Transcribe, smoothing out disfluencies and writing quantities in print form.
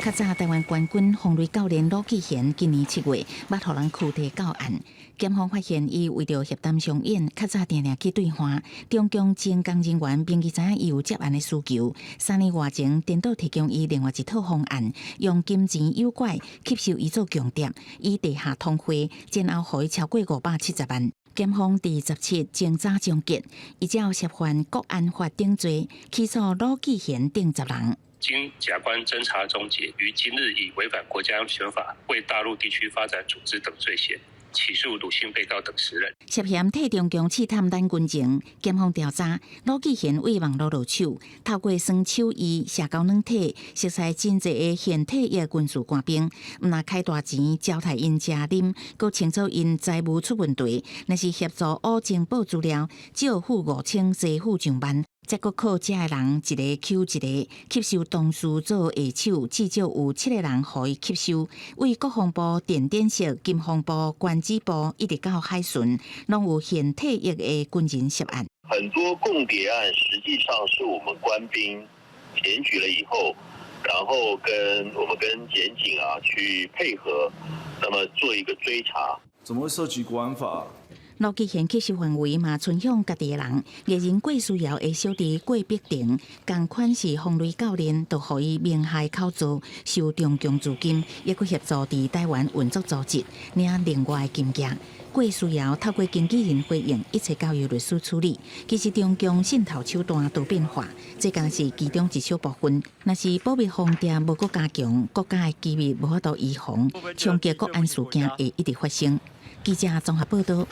较早，台湾冠军防雷教练罗继贤今年7月捌互人躯体到案，检方发现伊为着协谈上演，较早定去兑换，中共前工人员明记知影伊有接案的需求，3年外前颠倒提供伊另外一套方案，用金钱诱拐，吸收伊做强谍，以地下通货，然后互伊超过570万。检方伫17前早终结，依照涉犯国安法定罪，起诉罗继贤等10人。经检察官侦查终结，于今日以违反国家安全法、为大陆地区发展组织等罪嫌，起诉鲁姓被告等10人。涉嫌替中共试探单军情，检方调查，罗继贤为网络入手，透过酸手艺、社交软体，熟悉真侪个现退役军事官兵，毋若开大钱招待因食啉，佮清楚因财务出问题，若是协助乌情报资料，少付5000，多付上万。再搁靠这个人一个 Q 一个吸收同事做下手，至少有7个人互伊吸收。为国防部、电电社、金防部、关机部一直到海巡，拢有现退役的军人涉案。很多共谍案实际上是我们官兵检举了以后，然后我们跟检警去配合，那么做一个追查。怎么会涉及国安法？罗继贤吸收范围嘛，村向家己的人，艺人郭书瑶的小弟郭碧婷，同款是防雷教练，都予伊名害考做，收中共资金，也佮协助伫台湾运作组织，领另外的金额。郭书瑶透过经纪人回应，一切交由律师处理。其实中共渗透手段多变化，这敢是其中一小部分。若是保密防谍无佮加强，国家的机密无法度预防，冲击国安事件会一直发生。记者综合报道。